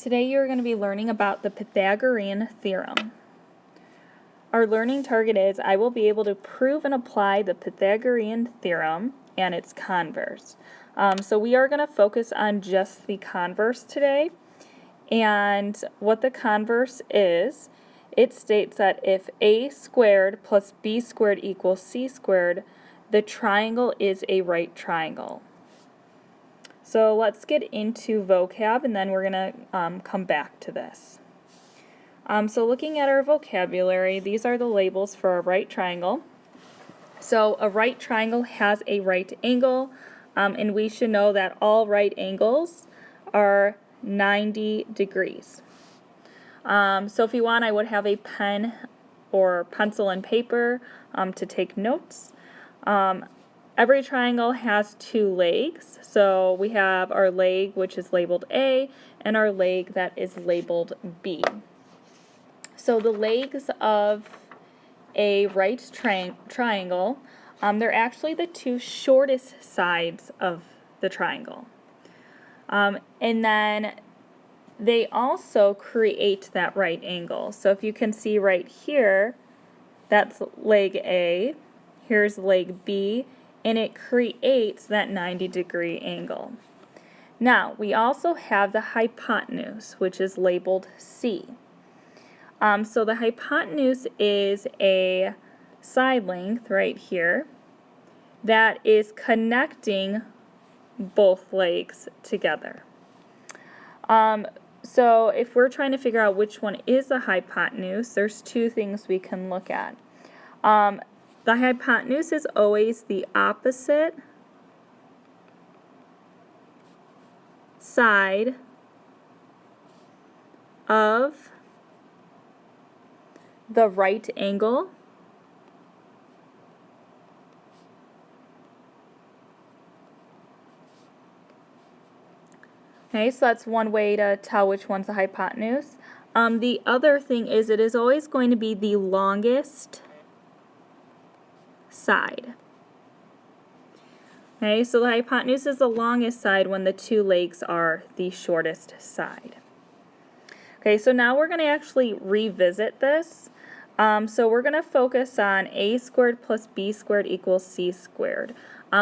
Today you're going to be learning about the Pythagorean Theorem. Our learning target is I will be able to prove and apply the Pythagorean Theorem and its converse. So we are going to focus on just the converse today. And what the converse is, it states that if a squared plus b squared equals c squared, the triangle is a right triangle. So let's get into vocab, and then we're going to come back to this. So looking at our vocabulary, these are the labels for a right triangle. So a right triangle has a right angle, and we should know that all right angles are 90 degrees. So if you want, I would have a pen or pencil and paper to take notes. Every triangle has two legs, so we have our leg which is labeled A and our leg that is labeled B. So the legs of a right triangle, they're actually the two shortest sides of the triangle. And then they also create that right angle. So if you can see right here, that's leg A, here's leg B, and it creates that 90-degree angle. Now, we also have the hypotenuse, which is labeled C. So the hypotenuse is a side length right here that is connecting both legs together. So if we're trying to figure out which one is the hypotenuse, there's two things we can look at. The hypotenuse is always the opposite side of the right angle Okay, so that's one way to tell which one's the hypotenuse. The other thing is it is always going to be the longest side. Okay, so the hypotenuse is the longest side when the two legs are the shortest side. Okay, so now we're going to actually revisit this. So we're going to focus on a squared plus b squared equals c squared.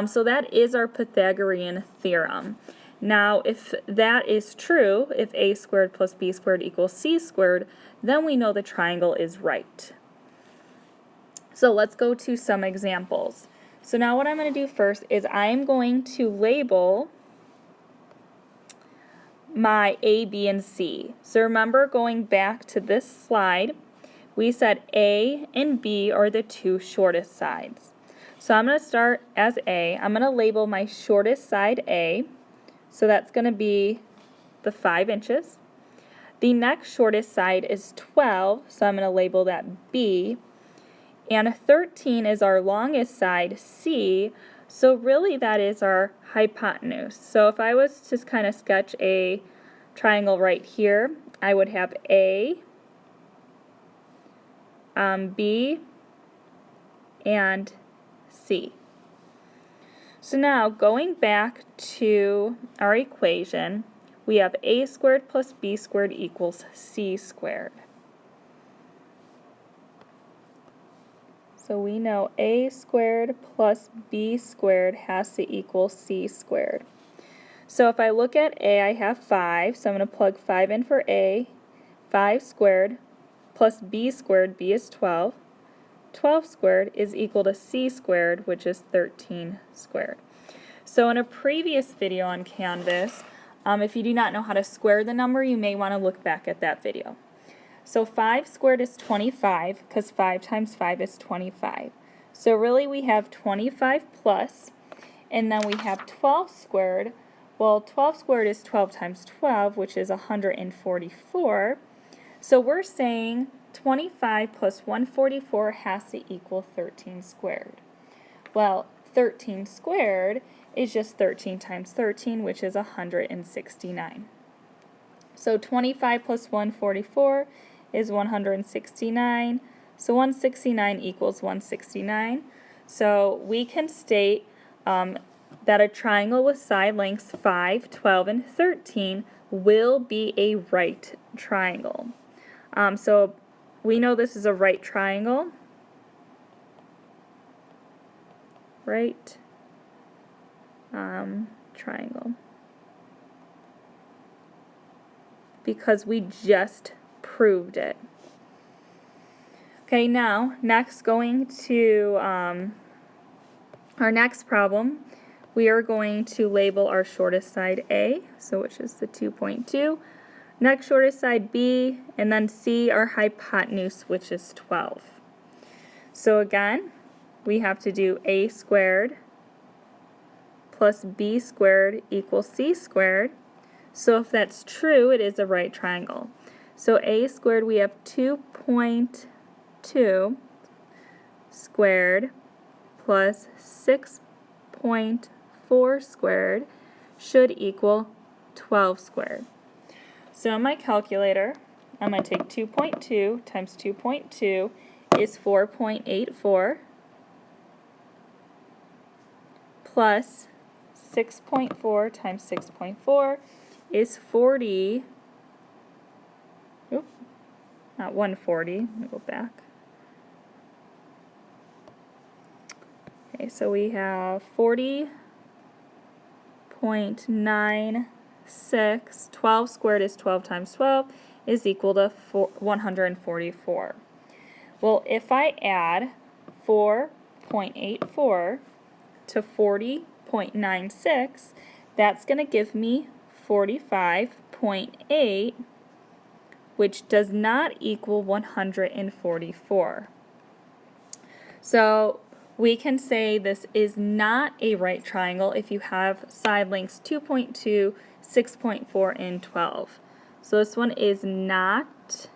So that is our Pythagorean theorem. Now, if that is true, if a squared plus b squared equals c squared, then we know the triangle is right. So let's go to some examples. So now what I'm going to do first is I'm going to label my A, B, and C. So remember, going back to this slide, we said A and B are the two shortest sides. So I'm going to start as A. I'm going to label my shortest side A. So that's going to be the 5 inches. The next shortest side is 12, so I'm going to label that B. And 13 is our longest side, C, so really that is our hypotenuse. So if I was to kind of sketch a triangle right here, I would have A, B, and C. So now going back to our equation, we have a squared plus b squared equals c squared. So we know a squared plus b squared has to equal c squared. So if I look at a, I have 5, so I'm going to plug 5 in for a. 5 squared plus b squared, b is 12. 12 squared is equal to c squared, which is 13 squared. So in a previous video on Canvas, if you do not know how to square the number, you may want to look back at that video. So 5 squared is 25, because 5 times 5 is 25. So really we have 25 plus, and then we have 12 squared. Well, 12 squared is 12 times 12, which is 144. So we're saying 25 plus 144 has to equal 13 squared. Well, 13 squared is just 13 times 13, which is 169. So 25 plus 144 is 169. So 169 equals 169. So we can state that a triangle with side lengths 5, 12, and 13 will be a right triangle. So we know this is a right triangle. Right triangle. Because we just proved it. Okay, now, next going to our next problem, we are going to label our shortest side A, so which is the 2.2. Next shortest side B, and then C, our hypotenuse, which is 12. So again, we have to do A squared plus B squared equals C squared. So if that's true, it is a right triangle. So A squared, we have 2.2 squared plus 6.4 squared should equal 12 squared. So on my calculator, I'm going to take 2.2 times 2.2 is 4.84 plus 6.4 times 6.4 is 40, not 140, let me go back. Okay, so we have 40.96, 12 squared is 12 times 12, is equal to 144. Well, if I add 4.84 to 40.96, that's going to give me 45.8, which does not equal 144. So we can say this is not a right triangle if you have side lengths 2.2, 6.4, and 12. So this one is not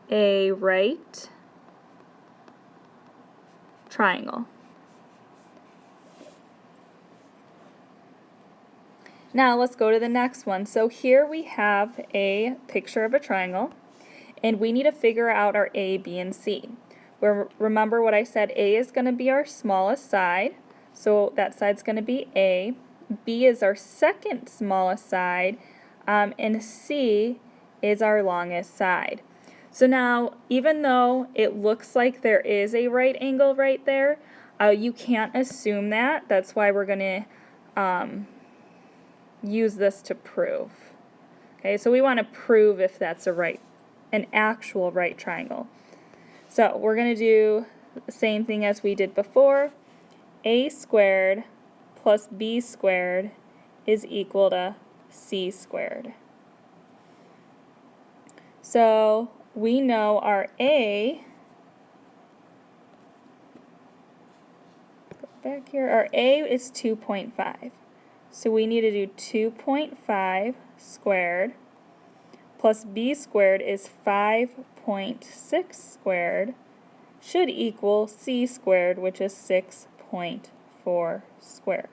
a right triangle. Now let's go to the next one. So here we have a picture of a triangle, and we need to figure out our A, B, and C. Remember what I said, A is going to be our smallest side, so that side's going to be A. B is our second smallest side, and C is our longest side. So now, even though it looks like there is a right angle right there, you can't assume that. That's why we're going to use this to prove. Okay, so we want to prove if that's an actual right triangle. So we're going to do the same thing as we did before. A squared plus B squared is equal to C squared. So we know our A, go back here, our A is 2.5. So we need to do 2.5 squared plus B squared is 5.6 squared should equal C squared, which is 6.4 squared.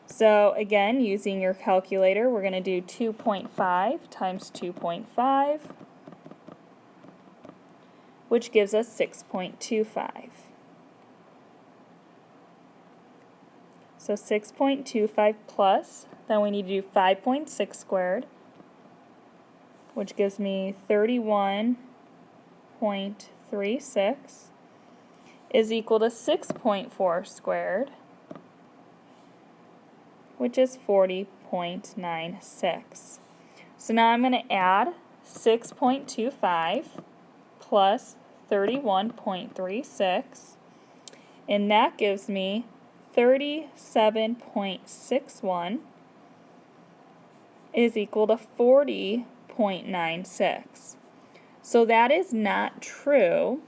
So again, using your calculator, we're going to do 2.5 times 2.5, which gives us 6.25. So 6.25 plus, then we need to do 5.6 squared, which gives me 31.36, is equal to 6.4 squared, which is 40.96. So now I'm going to add 6.25 plus 31.36, and that gives me 37.61 is equal to 40.96. So that is not true.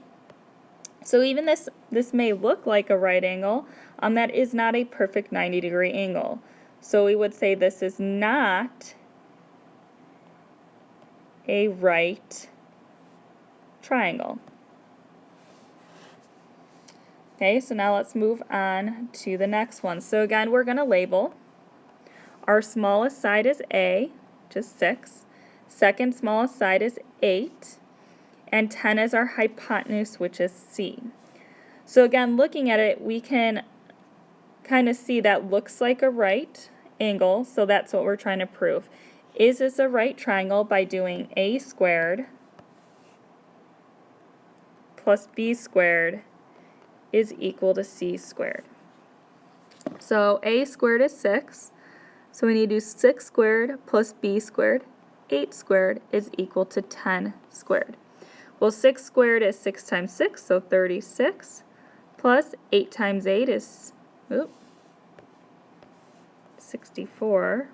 So even this may look like a right angle, that is not a perfect 90-degree angle. So we would say this is not a right triangle. Okay, so now let's move on to the next one. So again, we're going to label. Our smallest side is A, which is 6. Second smallest side is 8. And 10 is our hypotenuse, which is C. So again, looking at it, we can kind of see that looks like a right angle, so that's what we're trying to prove. Is this a right triangle by doing a squared plus b squared is equal to c squared. So a squared is 6, so we need to do 6 squared plus b squared. 8 squared is equal to 10 squared. Well, 6 squared is 6 times 6, so 36, plus 8 times 8 is 64,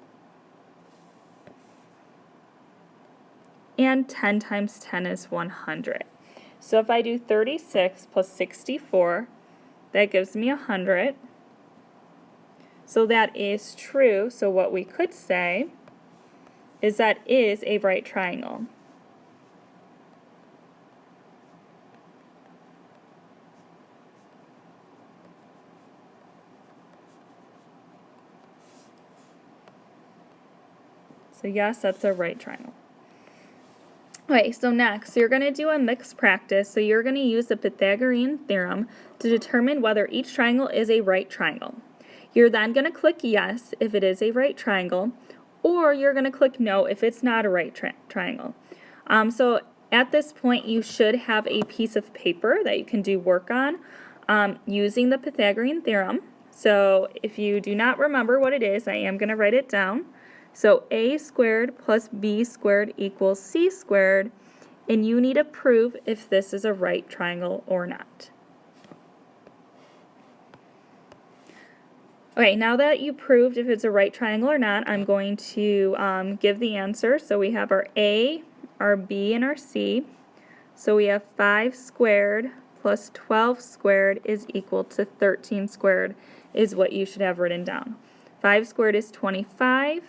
and 10 times 10 is 100. So if I do 36 plus 64, that gives me 100. So that is true. So what we could say is that is a right triangle. So yes, that's a right triangle. Okay, so next, you're going to do a mixed practice. So you're going to use the Pythagorean Theorem to determine whether each triangle is a right triangle. You're then going to click yes if it is a right triangle, or you're going to click no if it's not a right triangle. So at this point, you should have a piece of paper that you can do work on using the Pythagorean Theorem. So if you do not remember what it is, I am going to write it down. So a squared plus b squared equals c squared, and you need to prove if this is a right triangle or not. Okay, now that you proved if it's a right triangle or not, I'm going to give the answer. So we have our a, our b, and our c. So we have 5 squared plus 12 squared is equal to 13 squared is what you should have written down. 5 squared is 25.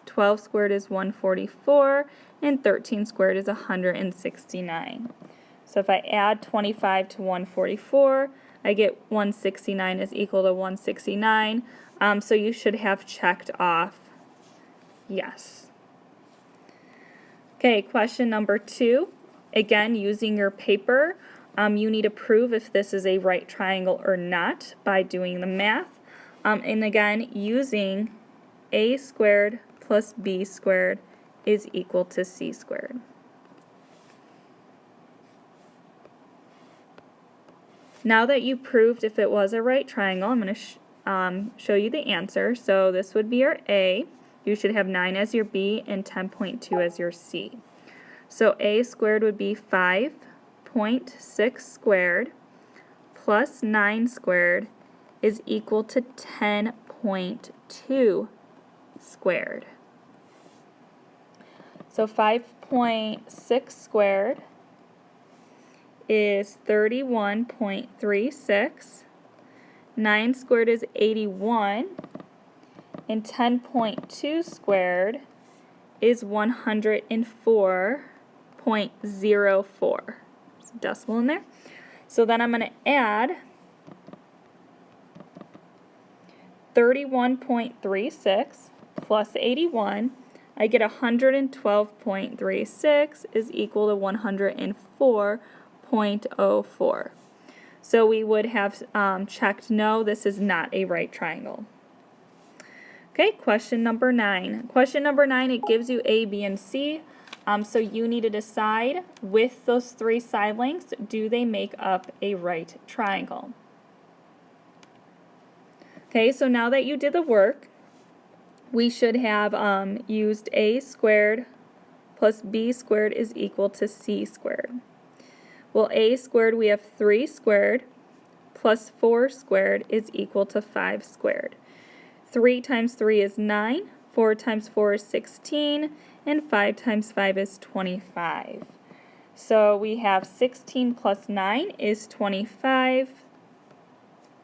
12 squared is 144, and 13 squared is 169. So if I add 25 to 144, I get 169 is equal to 169. So you should have checked off yes. Okay, question number 2. Again, using your paper, you need to prove if this is a right triangle or not by doing the math. And again, using a squared plus b squared is equal to c squared. Now that you proved if it was a right triangle, I'm going to show you the answer. So this would be your A. You should have 9 as your B and 10.2 as your C. So a squared would be 5.6 squared plus 9 squared is equal to 10.2 squared. So 5.6 squared is 31.36. 9 squared is 81. And 10.2 squared is 104.04. There's a decimal in there. So then I'm going to add 31.36 plus 81. I get 112.36 is equal to 104.04. So we would have checked no, this is not a right triangle. Okay, question number 9. Question number 9, it gives you A, B, and C. So you need to decide with those 3 side lengths, do they make up a right triangle? Okay, so now that you did the work, we should have used a squared plus b squared is equal to c squared. Well, a squared, we have 3 squared plus 4 squared is equal to 5 squared. 3 times 3 is 9, 4 times 4 is 16, and 5 times 5 is 25. So we have 16 plus 9 is 25.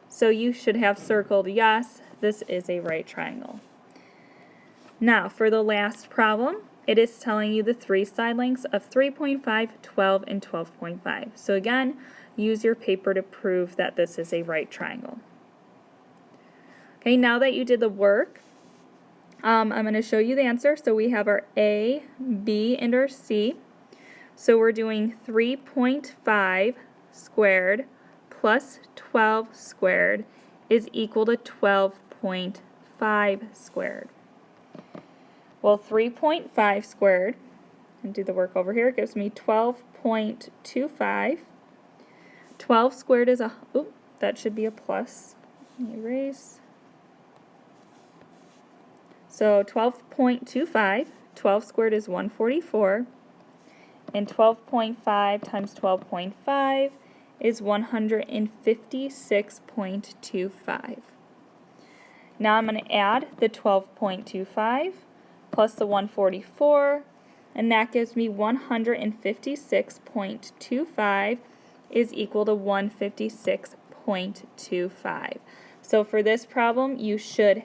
So you should have circled yes, this is a right triangle. Now, for the last problem, it is telling you the 3 side lengths of 3.5, 12, and 12.5. So again, use your paper to prove that this is a right triangle. Okay, now that you did the work, I'm going to show you the answer. So we have our A, B, and our C. So we're doing 3.5 squared plus 12 squared is equal to 12.5 squared. Well, 3.5 squared, and do the work over here, gives me 12.25. 12 squared is that should be a plus. Let me erase. So 12.25, 12 squared is 144, and 12.5 times 12.5 is 156.25. Now I'm going to add the 12.25 plus the 144, and that gives me 156.25 is equal to 156.25. So for this problem, you should